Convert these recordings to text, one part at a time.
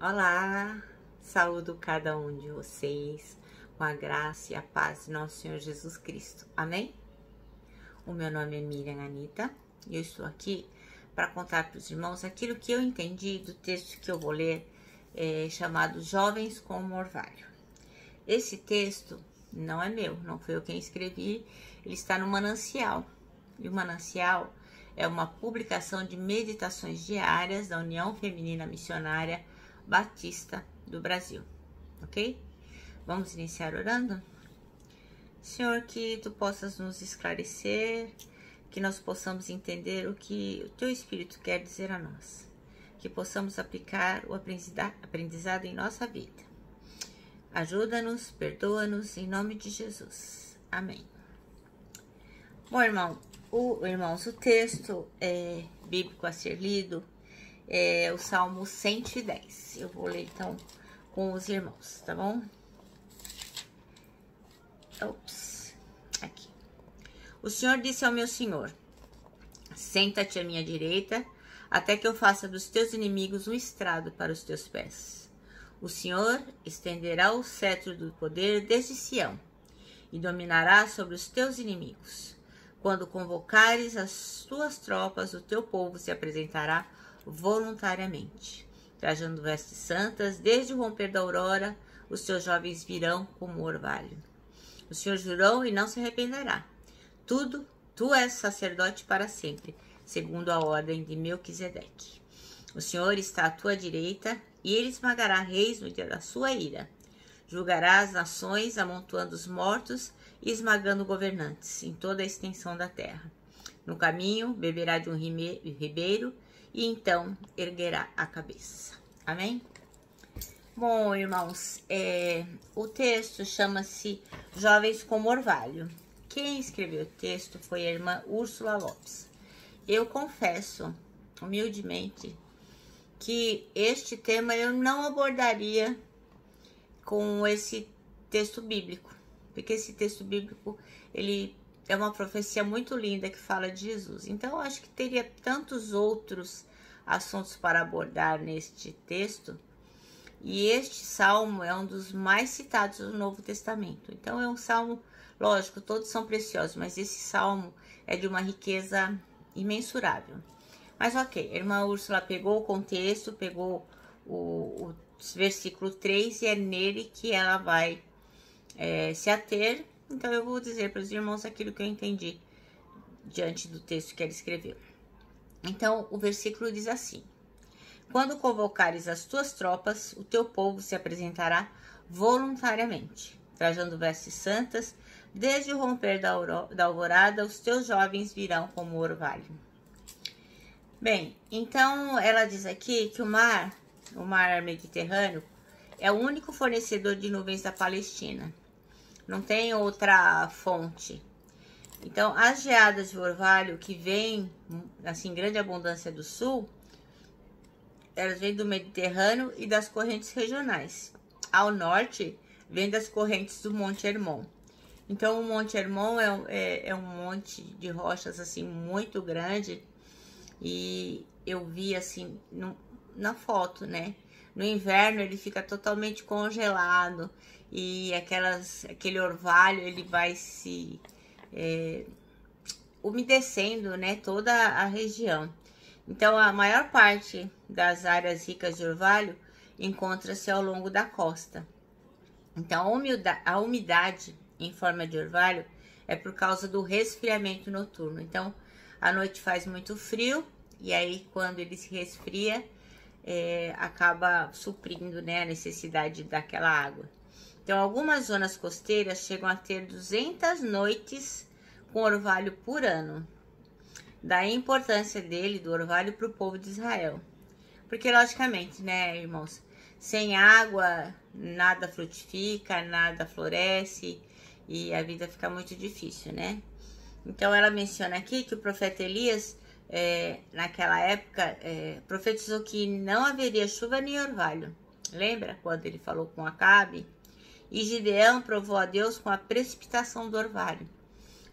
Olá, saúdo cada um de vocês com a graça e a paz de nosso Senhor Jesus Cristo. Amém? O meu nome é Miriam Anita e eu estou aqui para contar para os irmãos aquilo que eu entendi do texto que eu vou ler, chamado Jovens como Orvalho. Esse texto não é meu, não foi eu quem escrevi, ele está no Manancial. E o Manancial é uma publicação de meditações diárias da União Feminina Missionária Batista do Brasil, ok? Vamos iniciar orando? Senhor, que Tu possas nos esclarecer, que nós possamos entender o que o Teu Espírito quer dizer a nós, que possamos aplicar o aprendizado em nossa vida. Ajuda-nos, perdoa-nos, em nome de Jesus. Amém. Bom, irmãos, o texto bíblico a ser lido é o Salmo 110. Eu vou ler então com os irmãos, tá bom? Aqui. O Senhor disse ao meu Senhor: senta-te à minha direita, até que eu faça dos teus inimigos um estrado para os teus pés. O Senhor estenderá o cetro do poder desde Sião e dominará sobre os teus inimigos. Quando convocares as tuas tropas, o teu povo se apresentará voluntariamente. Trajando vestes santas, desde o romper da aurora, os teus jovens virão como orvalho. O Senhor jurou e não se arrependerá. Tu és sacerdote para sempre, segundo a ordem de Melquisedeque. O Senhor está à tua direita, e ele esmagará reis no dia da sua ira. Julgará as nações, amontoando os mortos e esmagando governantes em toda a extensão da terra. No caminho, beberá de um ribeiro, e então erguerá a cabeça. Amém? Bom, irmãos, o texto chama-se Jovens como Orvalho. Quem escreveu o texto foi a irmã Úrsula Lopes. Eu confesso, humildemente, que este tema eu não abordaria com esse texto bíblico, porque esse texto bíblico, ele é uma profecia muito linda que fala de Jesus. Então, eu acho que teria tantos outros assuntos para abordar neste texto. E este salmo é um dos mais citados no Novo Testamento. Então, é um salmo, lógico, todos são preciosos, mas esse salmo é de uma riqueza imensurável. Mas ok, a irmã Úrsula pegou o contexto, pegou o versículo 3 e é nele que ela vai se ater. Então, eu vou dizer para os irmãos aquilo que eu entendi diante do texto que ela escreveu. Então, o versículo diz assim: quando convocares as tuas tropas, o teu povo se apresentará voluntariamente, trajando vestes santas, desde o romper da alvorada, os teus jovens virão como orvalho. Bem, então ela diz aqui que o mar Mediterrâneo, é o único fornecedor de nuvens da Palestina. Não tem outra fonte. Então, as geadas de orvalho que vêm, assim, em grande abundância do sul, elas vêm do Mediterrâneo e das correntes regionais. Ao norte, vem das correntes do Monte Hermon. Então, o Monte Hermon é um monte de rochas, assim, muito grande. E eu vi, assim, na foto, né? No inverno, ele fica totalmente congelado. E aquele orvalho, ele vai se umedecendo, né, toda a região. Então, a maior parte das áreas ricas de orvalho encontra-se ao longo da costa. Então, a umidade em forma de orvalho é por causa do resfriamento noturno. Então, à noite faz muito frio e aí, quando ele se resfria, acaba suprindo, né, a necessidade daquela água. Então, algumas zonas costeiras chegam a ter 200 noites com orvalho por ano. Daí a importância do orvalho, para o povo de Israel. Porque, logicamente, né, irmãos, sem água, nada frutifica, nada floresce e a vida fica muito difícil, né? Então, ela menciona aqui que o profeta Elias, naquela época, profetizou que não haveria chuva nem orvalho. Lembra quando ele falou com Acabe? E Gideão provou a Deus com a precipitação do orvalho.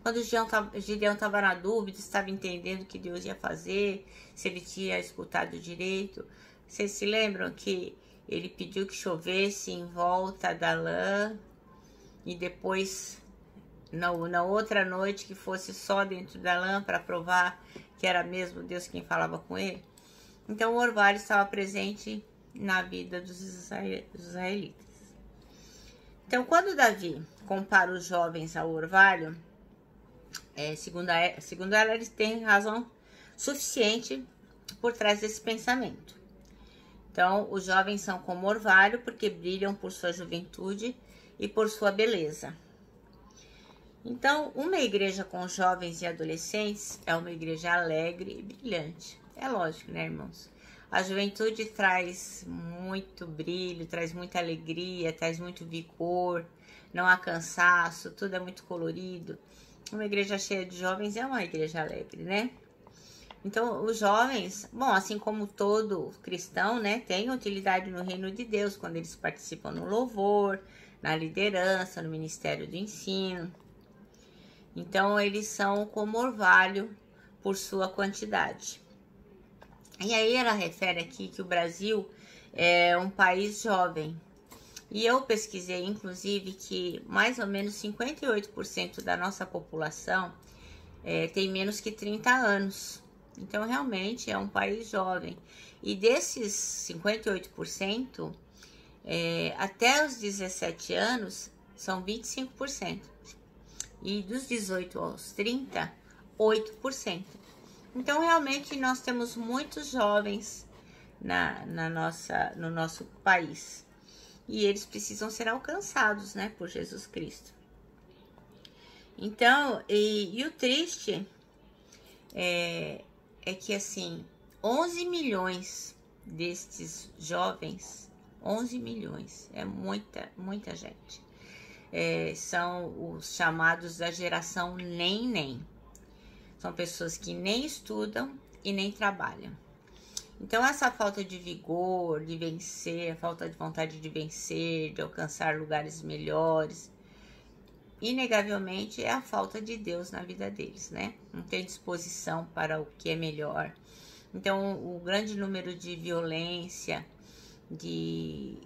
Quando Gideão estava na dúvida, estava entendendo o que Deus ia fazer, se ele tinha escutado direito. Vocês se lembram que ele pediu que chovesse em volta da lã e depois, na outra noite, que fosse só dentro da lã para provar que era mesmo Deus quem falava com ele. Então, o orvalho estava presente na vida dos israelitas. Então, quando Davi compara os jovens ao orvalho, segundo ela, eles têm razão suficiente por trás desse pensamento. Então, os jovens são como orvalho porque brilham por sua juventude e por sua beleza. Então, uma igreja com jovens e adolescentes é uma igreja alegre e brilhante. É lógico, né, irmãos? A juventude traz muito brilho, traz muita alegria, traz muito vigor, não há cansaço, tudo é muito colorido. Uma igreja cheia de jovens é uma igreja alegre, né? Então, os jovens, bom, assim como todo cristão, né, tem utilidade no reino de Deus quando eles participam no louvor, na liderança, no ministério do ensino. Então, eles são como orvalho por sua quantidade. E aí ela refere aqui que o Brasil é um país jovem. E eu pesquisei, inclusive, que mais ou menos 58% da nossa população tem menos que 30 anos. Então, realmente, é um país jovem. E desses 58%, até os 17 anos, são 25%. E dos 18 aos 30, 8%. Então, realmente, nós temos muitos jovens no nosso país. E eles precisam ser alcançados, né, por Jesus Cristo. Então, e o triste é que, assim, 11 milhões destes jovens, 11 milhões, é muita gente. São os chamados da geração nem. São pessoas que nem estudam e nem trabalham. Então, essa falta de vigor, de vencer, a falta de vontade de vencer, de alcançar lugares melhores, inegavelmente é a falta de Deus na vida deles, né? Não tem disposição para o que é melhor. Então, o grande número de violência, de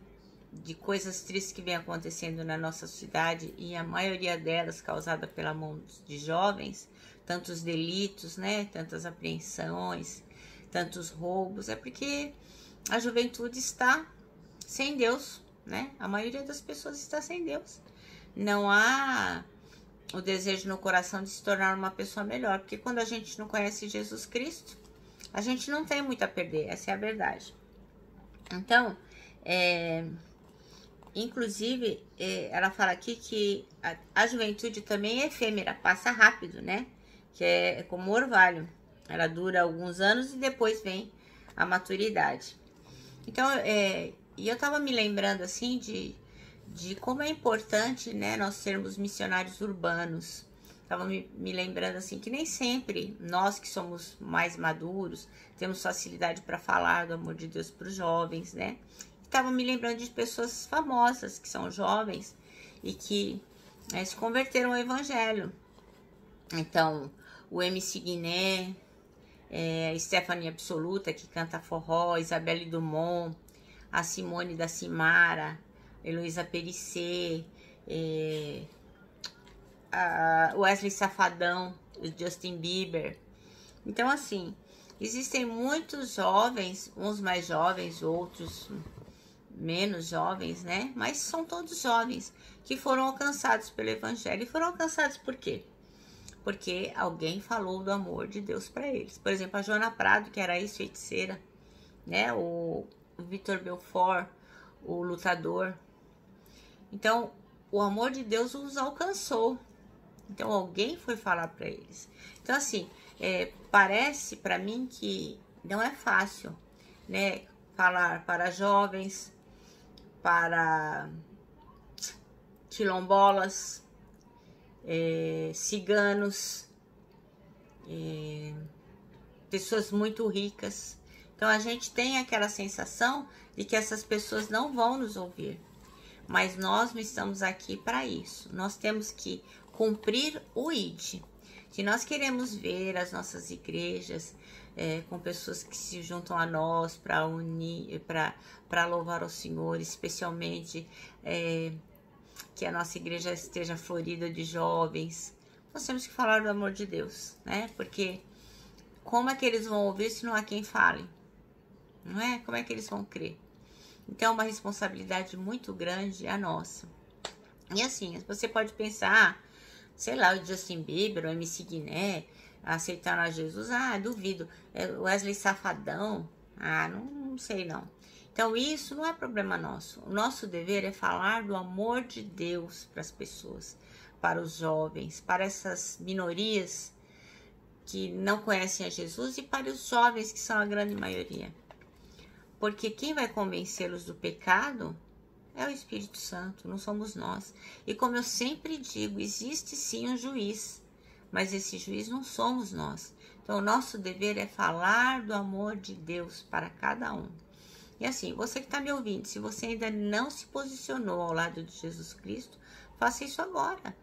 coisas tristes que vem acontecendo na nossa cidade, e a maioria delas causada pela mão de jovens, tantos delitos, né? Tantas apreensões, tantos roubos, é porque a juventude está sem Deus, né? A maioria das pessoas está sem Deus. Não há o desejo no coração de se tornar uma pessoa melhor, porque quando a gente não conhece Jesus Cristo, a gente não tem muito a perder, essa é a verdade. Então, inclusive, ela fala aqui que a juventude também é efêmera, passa rápido, né? Que é como o orvalho. Ela dura alguns anos e depois vem a maturidade. Então, e eu tava me lembrando, assim, de como é importante, né, nós sermos missionários urbanos. Tava me lembrando, assim, que nem sempre nós que somos mais maduros temos facilidade para falar do amor de Deus para os jovens, né? Tava me lembrando de pessoas famosas que são jovens e que se converteram ao evangelho. Então, o MC Guiné, Stephanie Absoluta, que canta forró, Isabelle Dumont, a Simone da Cimara, Heloísa Perissé, a Wesley Safadão, o Justin Bieber. Então, assim, existem muitos jovens, uns mais jovens, outros menos jovens, né? Mas são todos jovens que foram alcançados pelo evangelho. E foram alcançados por quê? Porque alguém falou do amor de Deus para eles. Por exemplo, a Joana Prado, que era ex-feiticeira, né? O Vitor Belfort, o lutador. Então, o amor de Deus os alcançou. Então, alguém foi falar para eles. Então, assim, parece para mim que não é fácil, né? Falar para jovens, para quilombolas, ciganos, pessoas muito ricas. Então, a gente tem aquela sensação de que essas pessoas não vão nos ouvir. Mas nós não estamos aqui para isso. Nós temos que cumprir o ID. Se nós queremos ver as nossas igrejas com pessoas que se juntam a nós para unir, para louvar o Senhor, especialmente que a nossa igreja esteja florida de jovens, nós temos que falar do amor de Deus, né? Porque como é que eles vão ouvir se não há quem fale? Não é? Como é que eles vão crer? Então, é uma responsabilidade muito grande a nossa. E assim, você pode pensar, sei lá, o Justin Bieber, o MC Guiné, aceitaram a Jesus, duvido. Wesley Safadão, não sei não. Então, isso não é problema nosso. O nosso dever é falar do amor de Deus para as pessoas, para os jovens, para essas minorias que não conhecem a Jesus e para os jovens, que são a grande maioria. Porque quem vai convencê-los do pecado é o Espírito Santo, não somos nós. E como eu sempre digo, existe sim um juiz, mas esse juiz não somos nós. Então, o nosso dever é falar do amor de Deus para cada um. E assim, você que está me ouvindo, se você ainda não se posicionou ao lado de Jesus Cristo, faça isso agora.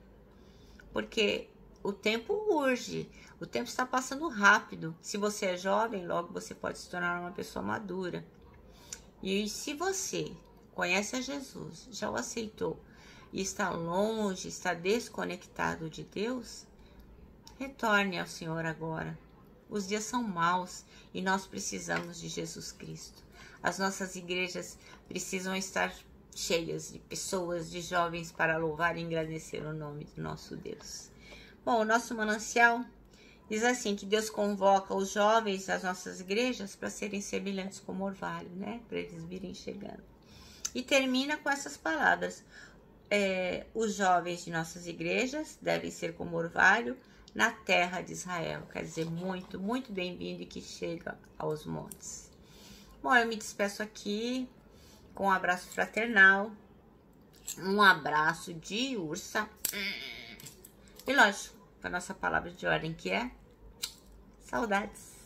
Porque o tempo urge, o tempo está passando rápido. Se você é jovem, logo você pode se tornar uma pessoa madura. E se você conhece a Jesus, já o aceitou e está longe, está desconectado de Deus, retorne ao Senhor agora. Os dias são maus e nós precisamos de Jesus Cristo. As nossas igrejas precisam estar cheias de pessoas, de jovens para louvar e engrandecer o nome do nosso Deus. Bom, o nosso manancial diz assim, que Deus convoca os jovens das nossas igrejas para serem semelhantes como orvalho, né? Para eles virem chegando. E termina com essas palavras. Os jovens de nossas igrejas devem ser como orvalho na terra de Israel. Quer dizer, muito, muito bem-vindo e que chega aos montes. Bom, eu me despeço aqui com um abraço fraternal. Um abraço de ursa. E lógico, com a nossa palavra de ordem que é saudades.